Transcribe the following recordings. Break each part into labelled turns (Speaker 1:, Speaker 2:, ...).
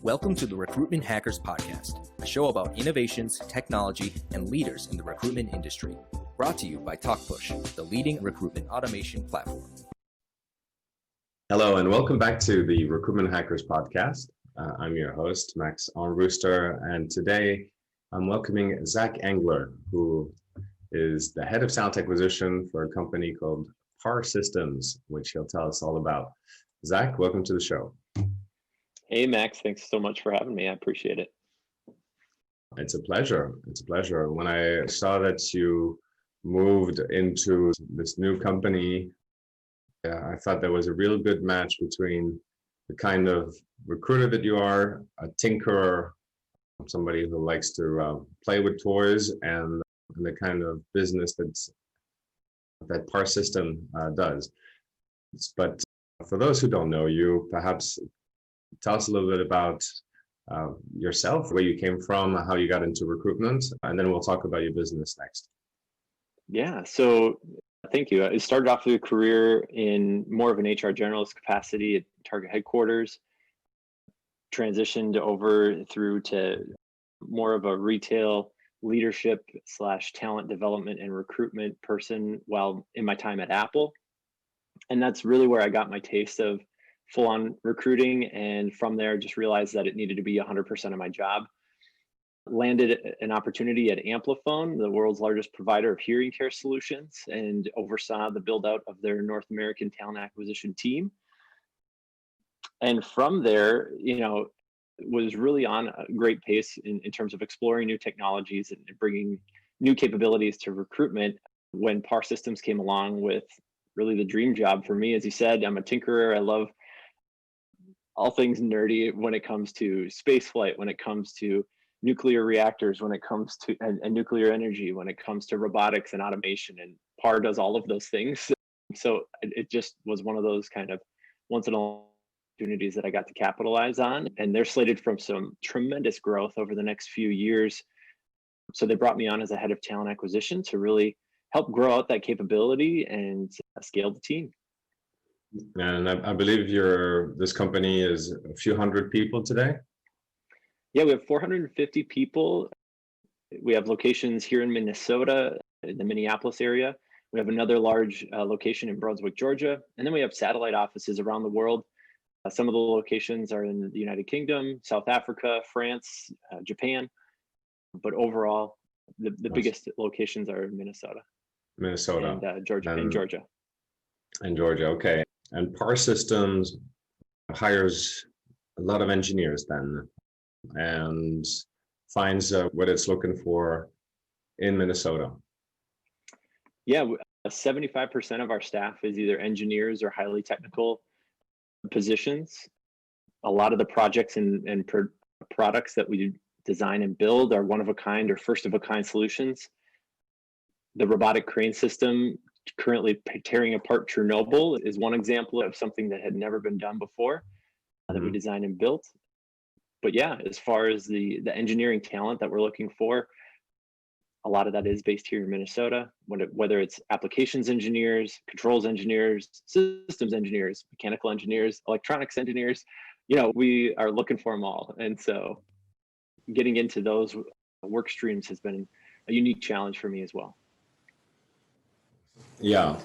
Speaker 1: Welcome to the Recruitment Hackers Podcast, a show about innovations, technology, and leaders in the recruitment industry. Brought to you by TalkPush, the leading recruitment automation platform.
Speaker 2: Hello, and welcome back to the Recruitment Hackers Podcast. I'm your host, Max Armbruster, and today I'm welcoming Zac Engler, who is the head of talent acquisition for a company called PaR Systems, which he'll tell us all about. Zac, welcome to the show.
Speaker 3: Hey, Max, thanks so much for having me. I appreciate it.
Speaker 2: It's a pleasure. It's a pleasure. When I saw that you moved into this new company, I thought there was a real good match between the kind of recruiter that you are, a tinkerer, somebody who likes to play with toys, and the kind of business that PaR System does. But for those who don't know you, perhaps tell us a little bit about yourself, where you came from, how you got into recruitment, and then we'll talk about your business next.
Speaker 3: Yeah, so thank you. I started off a career in more of an HR generalist capacity at Target headquarters, transitioned over through to more of a retail leadership / talent development and recruitment person while in my time at Apple. And that's really where I got my taste of full-on recruiting, and from there just realized that it needed to be 100% of my job. Landed an opportunity at Amplifone, the world's largest provider of hearing care solutions, and oversaw the build out of their North American talent acquisition team. And from there, was really on a great pace in terms of exploring new technologies and bringing new capabilities to recruitment when PaR Systems came along with really the dream job for me. As you said, I'm a tinkerer. I love all things nerdy when it comes to space flight, when it comes to nuclear reactors, when it comes to and nuclear energy, when it comes to robotics and automation, and PaR does all of those things. So it just was one of those kind of once in a opportunities that I got to capitalize on, and they're slated from some tremendous growth over the next few years. So they brought me on as a head of talent acquisition to really help grow out that capability and scale the team.
Speaker 2: And I believe this company is a few hundred people today.
Speaker 3: Yeah, we have 450 people. We have locations here in Minnesota, in the Minneapolis area. We have another large location in Brunswick, Georgia. And then we have satellite offices around the world. Some of the locations are in the United Kingdom, South Africa, France, Japan. But overall, the nice. Biggest locations are in Minnesota. And Georgia.
Speaker 2: And Georgia, okay. And PaR Systems hires a lot of engineers then, and finds what it's looking for in Minnesota.
Speaker 3: Yeah, 75% of our staff is either engineers or highly technical positions. A lot of the projects and products that we design and build are one-of-a-kind or first-of-a-kind solutions. The robotic crane system currently tearing apart Chernobyl is one example of something that had never been done before that we designed and built. But yeah, as far as the engineering talent that we're looking for, a lot of that is based here in Minnesota, whether it's applications engineers, controls engineers, systems engineers, mechanical engineers, electronics engineers, we are looking for them all. And so getting into those work streams has been a unique challenge for me as well.
Speaker 2: Yeah,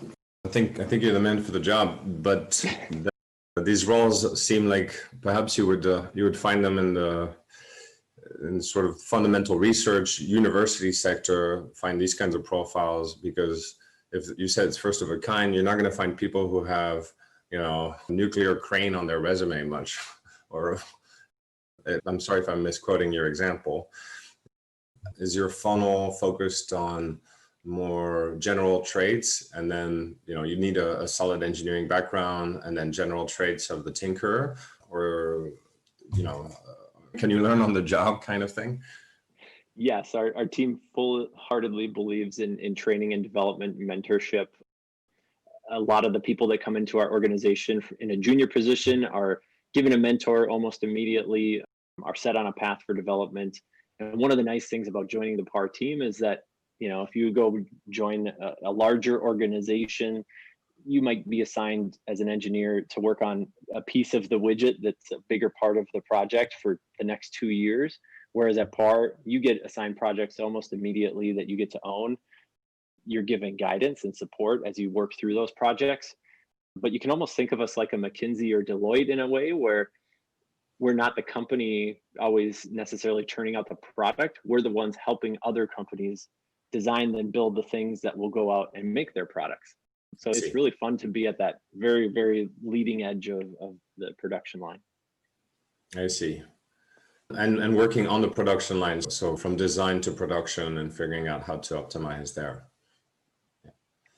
Speaker 2: I think you're the man for the job, but these roles seem like perhaps you would find them in sort of fundamental research, university sector, find these kinds of profiles, because if you said it's first of a kind, you're not going to find people who have, nuclear crane on their resume much, or I'm sorry if I'm misquoting your example. Is your funnel focused on more general traits, and then you need a solid engineering background, and then general traits of the tinkerer, or can you learn on the job kind of thing?
Speaker 3: Yes, our team full-heartedly believes in training and development, mentorship. A lot of the people that come into our organization in a junior position are given a mentor almost immediately, are set on a path for development. And one of the nice things about joining the PaR team is that if you go join a larger organization, you might be assigned as an engineer to work on a piece of the widget that's a bigger part of the project for the next 2 years. Whereas at PaR, you get assigned projects almost immediately that you get to own. You're given guidance and support as you work through those projects. But you can almost think of us like a McKinsey or Deloitte in a way, where we're not the company always necessarily churning out the product. We're the ones helping other companies design and build the things that will go out and make their products. So it's really fun to be at that very, very leading edge of the production line.
Speaker 2: I see. And working on the production lines, so from design to production and figuring out how to optimize there.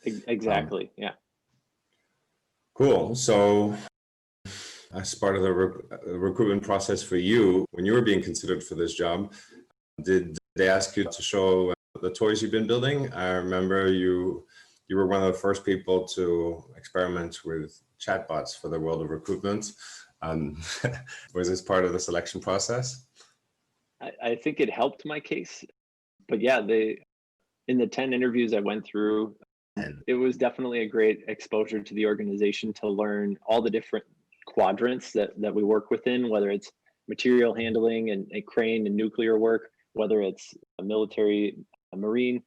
Speaker 3: Exactly, yeah.
Speaker 2: Cool. So as part of the recruitment process for you, when you were being considered for this job, did they ask you to show the toys you've been building? I remember you were one of the first people to experiment with chatbots for the world of recruitment. Was this part of the selection process?
Speaker 3: I think it helped my case, but yeah, in the 10 interviews I went through, it was definitely a great exposure to the organization to learn all the different quadrants that we work within, whether it's material handling and crane and nuclear work, whether it's military, marine,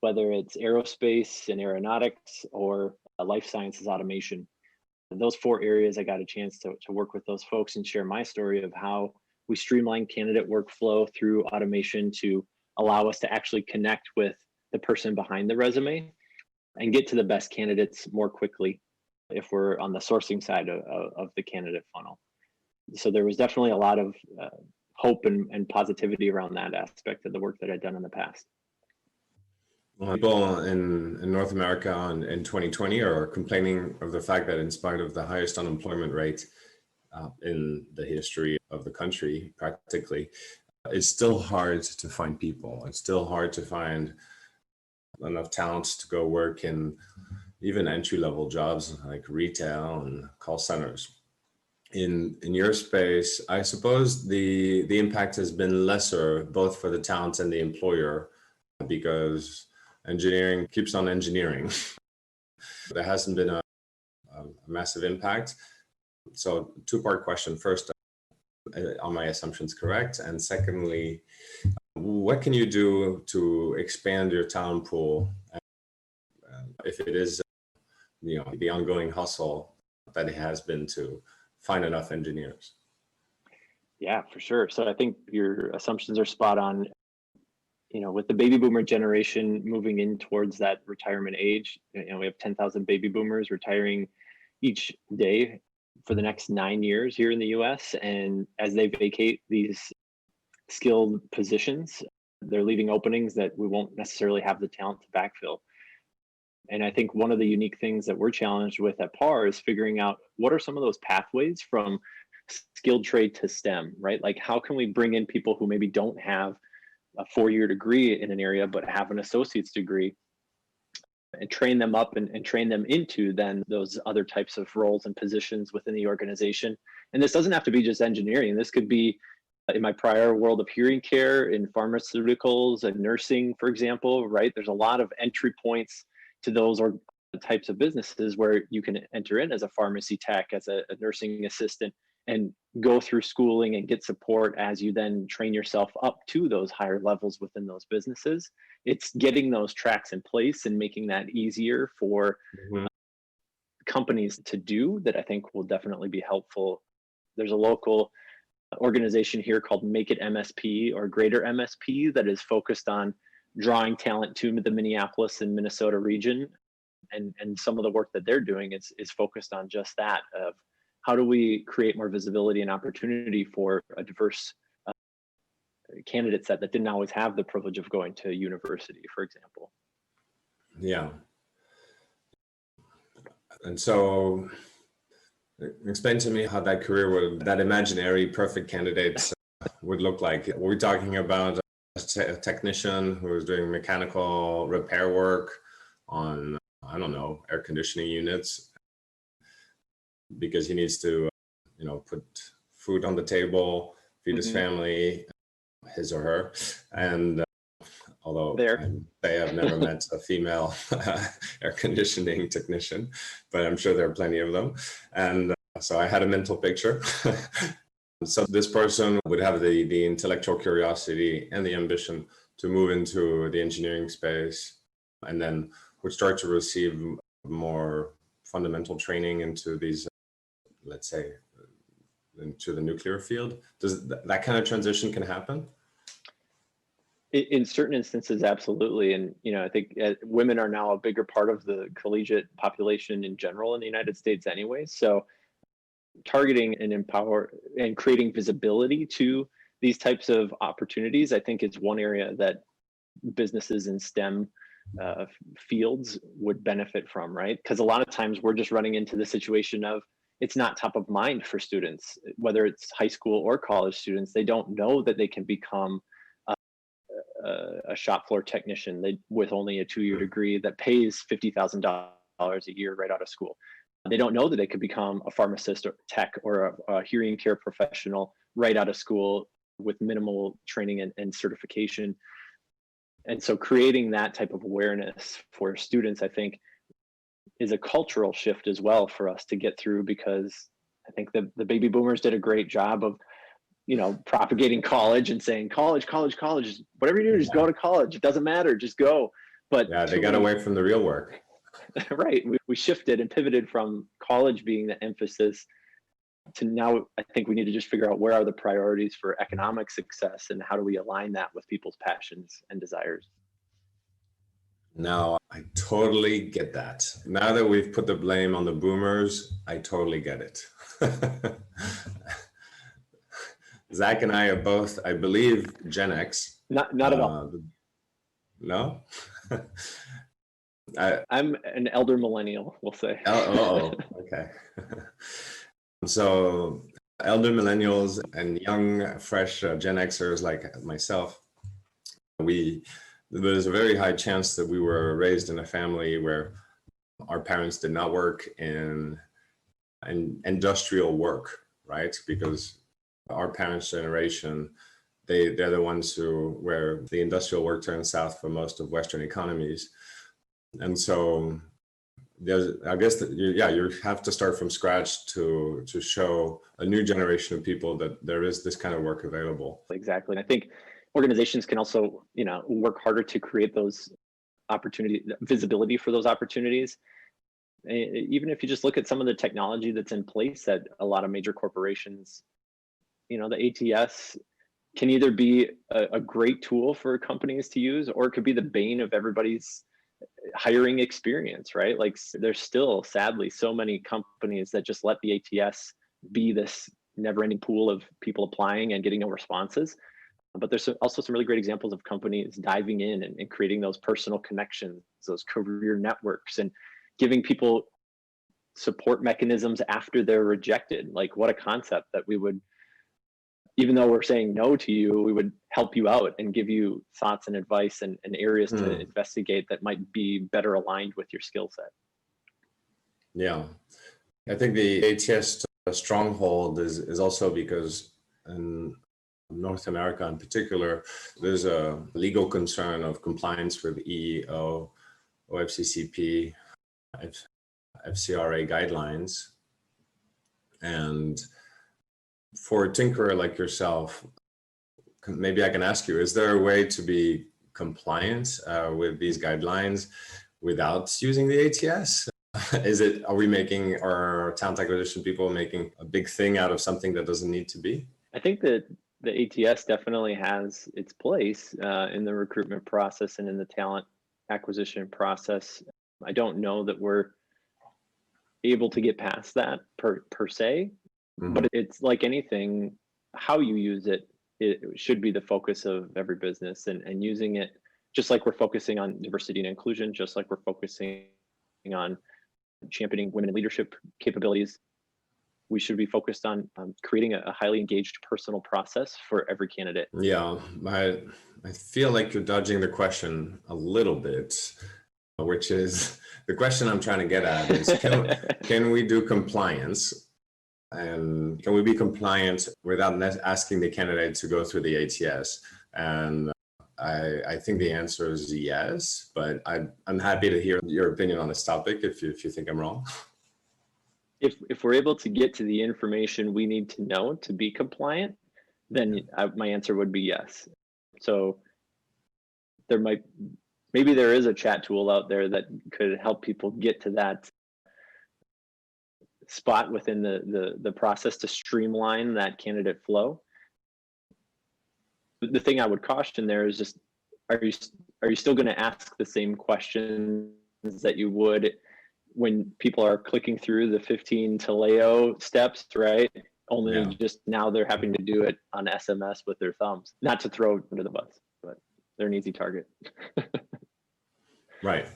Speaker 3: whether it's aerospace and aeronautics, or life sciences automation. And those 4 areas, I got a chance to work with those folks and share my story of how we streamline candidate workflow through automation to allow us to actually connect with the person behind the resume and get to the best candidates more quickly if we're on the sourcing side of the candidate funnel. So there was definitely a lot of hope and positivity around that aspect of the work that I'd done in the past.
Speaker 2: People in North America in 2020 are complaining of the fact that in spite of the highest unemployment rate in the history of the country, practically, it's still hard to find people. It's still hard to find enough talent to go work in even entry-level jobs like retail and call centers. In your space, I suppose the impact has been lesser, both for the talent and the employer, because engineering keeps on engineering. There hasn't been a massive impact. So 2-part question. First, are my assumptions correct? And secondly, what can you do to expand your talent pool if it is the ongoing hustle that it has been to find enough engineers?
Speaker 3: Yeah, for sure. So I think your assumptions are spot on. With the baby boomer generation moving in towards that retirement age, we have 10,000 baby boomers retiring each day for the next 9 years here in the US. And as they vacate these skilled positions, they're leaving openings that we won't necessarily have the talent to backfill. And I think one of the unique things that we're challenged with at PaR is figuring out what are some of those pathways from skilled trade to STEM, right? Like, how can we bring in people who maybe don't have a 4-year degree in an area, but have an associate's degree, and train them up and train them into then those other types of roles and positions within the organization. And this doesn't have to be just engineering. This could be in my prior world of hearing care, in pharmaceuticals and nursing, for example, right? There's a lot of entry points to those types of businesses where you can enter in as a pharmacy tech, as a nursing assistant, and go through schooling and get support as you then train yourself up to those higher levels within those businesses. It's getting those tracks in place and making that easier for companies to do that I think will definitely be helpful. There's a local organization here called Make It MSP or Greater MSP that is focused on drawing talent to the Minneapolis and Minnesota region. And some of the work that they're doing is focused on just that, of how do we create more visibility and opportunity for a diverse candidate set that didn't always have the privilege of going to university, for example.
Speaker 2: Yeah. And so explain to me how that career that imaginary perfect candidate would look like. Were we talking about a technician who was doing mechanical repair work on, I don't know, air conditioning units, because he needs to, put food on the table, feed his family, his or her, and although
Speaker 3: There.
Speaker 2: I've never met a female air conditioning technician, but I'm sure there are plenty of them. And so I had a mental picture. So this person would have the intellectual curiosity and the ambition to move into the engineering space, and then would start to receive more fundamental training into these, let's say, into the nuclear field. Does that kind of transition can happen?
Speaker 3: In certain instances, absolutely. And, I think women are now a bigger part of the collegiate population in general in the United States anyway. So targeting and empower and creating visibility to these types of opportunities, I think is one area that businesses in STEM fields would benefit from, right? Because a lot of times we're just running into the situation of it's not top of mind for students, whether it's high school or college students. They don't know that they can become a shop floor technician with only a 2-year degree that pays $50,000 a year right out of school. They don't know that they could become a pharmacist or tech or a hearing care professional right out of school with minimal training and certification. And so creating that type of awareness for students, I think, is a cultural shift as well for us to get through, because I think the baby boomers did a great job of, propagating college and saying college, whatever you do, just go to college. It doesn't matter, just go. But
Speaker 2: yeah, they got away from the real work.
Speaker 3: Right. We shifted and pivoted from college being the emphasis to now I think we need to just figure out where are the priorities for economic success and how do we align that with people's passions and desires.
Speaker 2: Now, I totally get that. Now that we've put the blame on the boomers, I totally get it. Zach and I are both, I believe, Gen X.
Speaker 3: Not at all.
Speaker 2: No?
Speaker 3: I'm an elder millennial, we'll say.
Speaker 2: Okay. So elder millennials and young, fresh Gen Xers like myself, there's a very high chance that we were raised in a family where our parents did not work in industrial work, right? Because our parents' generation, they're the ones where the industrial work turned south for most of Western economies. And so I guess that you have to start from scratch to show a new generation of people that there is this kind of work available.
Speaker 3: Exactly. And I think organizations can also, work harder to create those visibility for those opportunities. Even if you just look at some of the technology that's in place at a lot of major corporations, the ATS can either be a great tool for companies to use, or it could be the bane of everybody's hiring experience, right? Like there's still, sadly, so many companies that just let the ATS be this never-ending pool of people applying and getting no responses. But there's also some really great examples of companies diving in and creating those personal connections, those career networks, and giving people support mechanisms after they're rejected. Like, what a concept that we would, even though we're saying no to you, we would help you out and give you thoughts and advice and areas to investigate that might be better aligned with your skill set.
Speaker 2: Yeah. I think the ATS stronghold is also because in North America in particular, there's a legal concern of compliance with EEO, OFCCP, FCRA guidelines. And for a tinkerer like yourself, maybe I can ask you, is there a way to be compliant with these guidelines without using the ATS? Are our talent acquisition people making a big thing out of something that doesn't need to be?
Speaker 3: I think that the ATS definitely has its place in the recruitment process and in the talent acquisition process. I don't know that we're able to get past that per se, but it's like anything, how you use it should be the focus of every business, and using it just like we're focusing on diversity and inclusion, just like we're focusing on championing women in leadership capabilities. We should be focused on creating a highly engaged personal process for every candidate.
Speaker 2: Yeah, I feel like you're dodging the question a little bit, which is the question I'm trying to get at is, can we do compliance? And can we be compliant without asking the candidate to go through the ATS? And I think the answer is yes, but I'm happy to hear your opinion on this topic if you think I'm wrong.
Speaker 3: If we're able to get to the information we need to know to be compliant, then my answer would be yes. So maybe there is a chat tool out there that could help people get to that spot within the process to streamline that candidate flow. The thing I would caution there is just, are you still going to ask the same questions that you would when people are clicking through the 15 Taleo steps, right? Only just now they're having to do it on SMS with their thumbs. Not to throw under the bus, but they're an easy target.
Speaker 2: Right.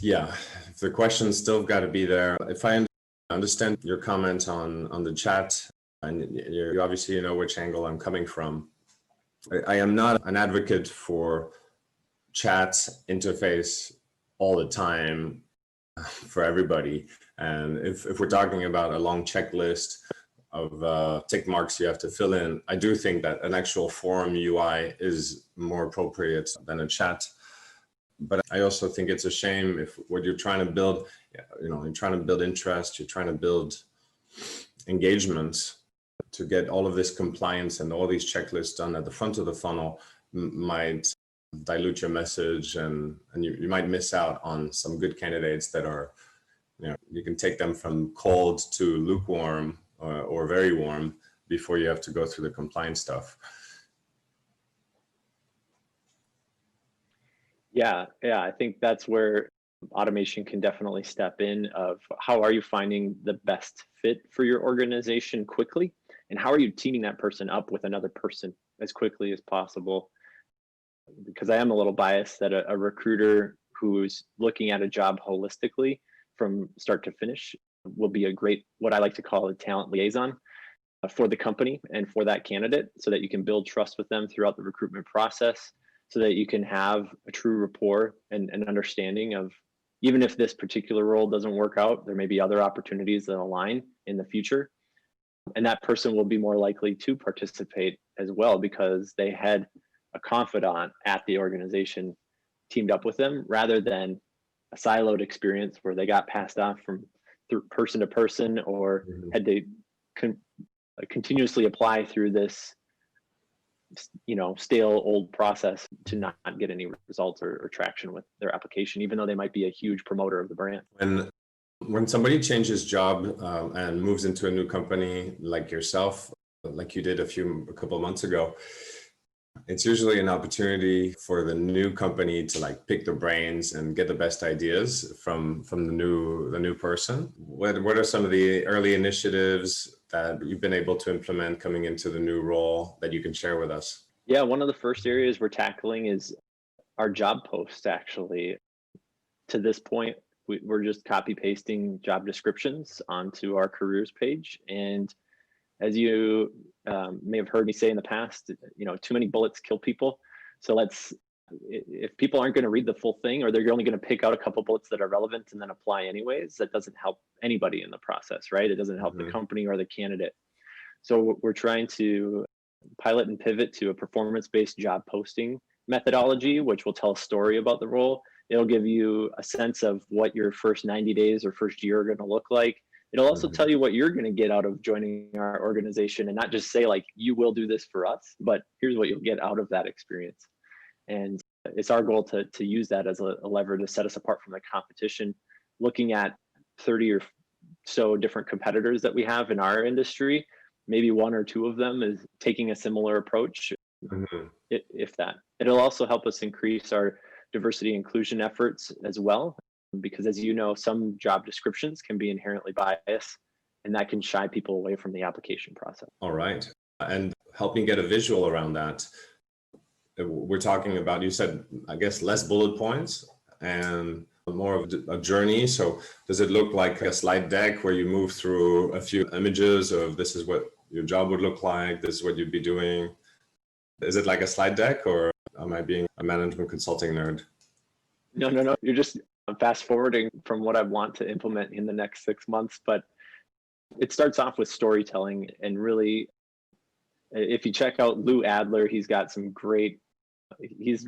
Speaker 2: Yeah, the questions still got to be there. If I understand your comment on the chat, and you obviously know which angle I'm coming from. I am not an advocate for chat interface all the time for everybody. And if we're talking about a long checklist of tick marks you have to fill in, I do think that an actual forum UI is more appropriate than a chat. But I also think it's a shame if what you're trying to build, you're trying to build interest, you're trying to build engagement, to get all of this compliance and all these checklists done at the front of the funnel might dilute your message, and you might miss out on some good candidates that are, you can take them from cold to lukewarm or very warm before you have to go through the compliance stuff.
Speaker 3: Yeah, I think that's where automation can definitely step in. Of how are you finding the best fit for your organization quickly, and how are you teaming that person up with another person as quickly as possible? Because I am a little biased that a recruiter who's looking at a job holistically from start to finish will be a great, what I like to call a talent liaison for the company and for that candidate, so that you can build trust with them throughout the recruitment process, so that you can have a true rapport and an understanding of, even if this particular role doesn't work out, there may be other opportunities that align in the future. And that person will be more likely to participate as well, because they had a confidant at the organization teamed up with them, rather than a siloed experience where they got passed off from through person to person, or had to continuously apply through this stale old process to not get any results or traction with their application, even though they might be a huge promoter of the brand.
Speaker 2: When somebody changes job and moves into a new company like yourself, like you did a couple of months ago, it's usually an opportunity for the new company to pick the brains and get the best ideas from the new person. What are some of the early initiatives that you've been able to implement coming into the new role that you can share with us?
Speaker 3: Yeah, one of the first areas we're tackling is our job posts. Actually, to this point, we're just copy pasting job descriptions onto our careers page. And as you may have heard me say in the past, too many bullets kill people. So if people aren't going to read the full thing, or they're only going to pick out a couple bullets that are relevant and then apply anyways, that doesn't help anybody in the process, right? It doesn't help the company or the candidate. So we're trying to pilot and pivot to a performance-based job posting methodology, which will tell a story about the role. It'll give you a sense of what your first 90 days or first year are going to look like. It'll also tell you what you're going to get out of joining our organization, and not just say you will do this for us, but here's what you'll get out of that experience. And it's our goal to use that as a lever to set us apart from the competition, looking at 30 or so different competitors that we have in our industry. Maybe one or two of them is taking a similar approach, if that. It'll also help us increase our diversity inclusion efforts as well, because as you know, some job descriptions can be inherently biased, and that can shy people away from the application process.
Speaker 2: All right. And help me get a visual around that. We're talking about, you said, I guess, less bullet points and more of a journey. So does it look like a slide deck where you move through a few images of this is what your job would look like, this is what you'd be doing? Is it like a slide deck, or am I being a management consulting nerd?
Speaker 3: No. You're just fast forwarding from what I want to implement in the next 6 months. But it starts off with storytelling, and really If you check out Lou Adler, he's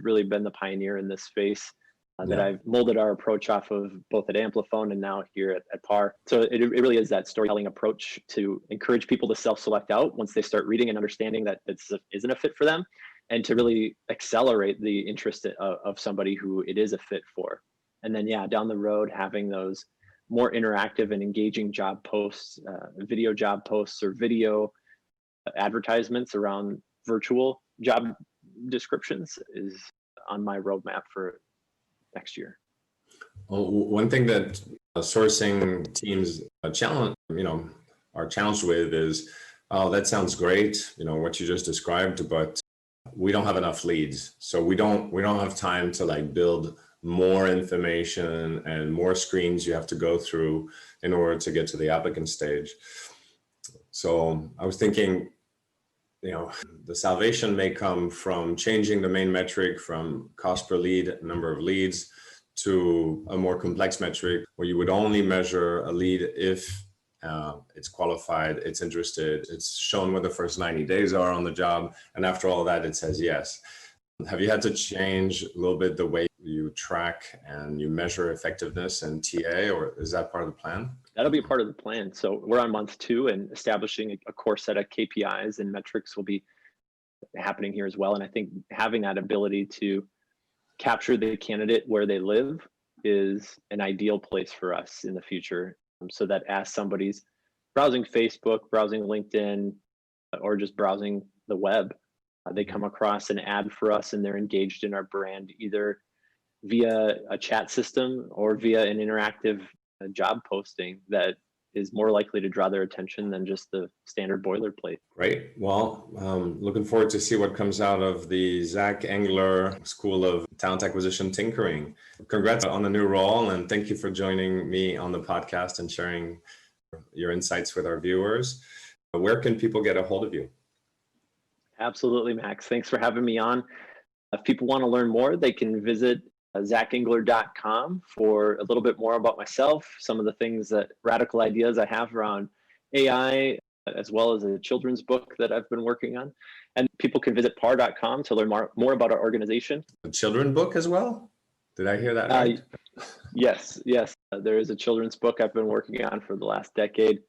Speaker 3: really been the pioneer in this space that I've molded our approach off of both at Amplifone and now here at PaR. So it really is that storytelling approach to encourage people to self-select out once they start reading and understanding that it isn't a fit for them, and to really accelerate the interest of somebody who it is a fit for. And then, down the road, having those more interactive and engaging job posts, video job posts, or video advertisements around virtual job descriptions is on my roadmap for next year.
Speaker 2: Well, one thing that sourcing teams are challenged with is, oh, that sounds great, what you just described, but we don't have enough leads. So we don't have time to build more information and more screens you have to go through in order to get to the applicant stage. So I was thinking, the salvation may come from changing the main metric from cost per lead, number of leads, to a more complex metric where you would only measure a lead if it's qualified, it's interested, it's shown what the first 90 days are on the job, and after all that, it says yes. Have you had to change a little bit the way you track and you measure effectiveness and TA, or is that part of the plan?
Speaker 3: That'll be a part of the plan. So we're on month 2, and establishing a core set of KPIs and metrics will be happening here as well. And I think having that ability to capture the candidate where they live is an ideal place for us in the future. So that as somebody's browsing Facebook, browsing LinkedIn, or just browsing the web, they come across an ad for us and they're engaged in our brand, either via a chat system or via an interactive job posting that is more likely to draw their attention than just the standard boilerplate.
Speaker 2: Great. Well, looking forward to see what comes out of the Zac Engler School of Talent Acquisition Tinkering. Congrats on the new role, and thank you for joining me on the podcast and sharing your insights with our viewers. Where can people get a hold of you?
Speaker 3: Absolutely, Max. Thanks for having me on. If people want to learn more, they can visit zacengler.com for a little bit more about myself, some of the radical ideas I have around AI, as well as a children's book that I've been working on. And people can visit PaR.com to learn more about our organization.
Speaker 2: A children's book as well? Did I hear that right?
Speaker 3: Yes. There is a children's book I've been working on for the last decade.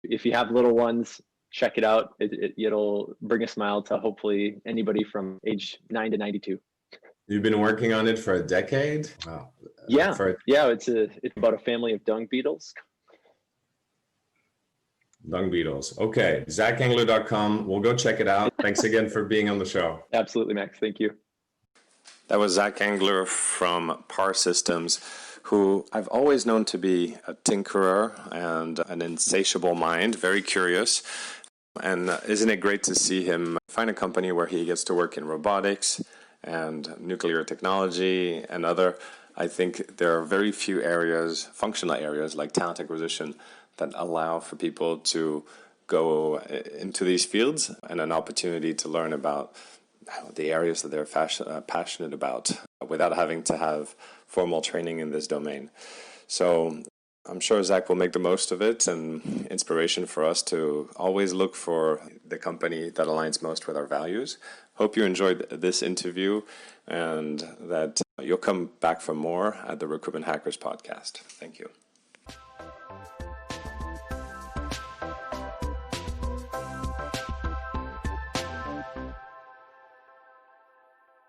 Speaker 3: If you have little ones, check it out. It'll bring a smile to hopefully anybody from age 9 to 92.
Speaker 2: You've been working on it for a decade? Wow.
Speaker 3: Yeah. It's about a family of dung beetles.
Speaker 2: Dung beetles. Okay. ZacEngler.com. We'll go check it out. Thanks again for being on the show.
Speaker 3: Absolutely, Max. Thank you.
Speaker 4: That was Zac Engler from PaR Systems, who I've always known to be a tinkerer and an insatiable mind, very curious. And isn't it great to see him find a company where he gets to work in robotics and nuclear technology and other. I think there are very few areas, functional areas like talent acquisition, that allow for people to go into these fields and an opportunity to learn about the areas that they're passionate about without having to have formal training in this domain. So I'm sure Zac will make the most of it, and inspiration for us to always look for the company that aligns most with our values. Hope you enjoyed this interview and that you'll come back for more at the Recruitment Hackers Podcast. Thank you.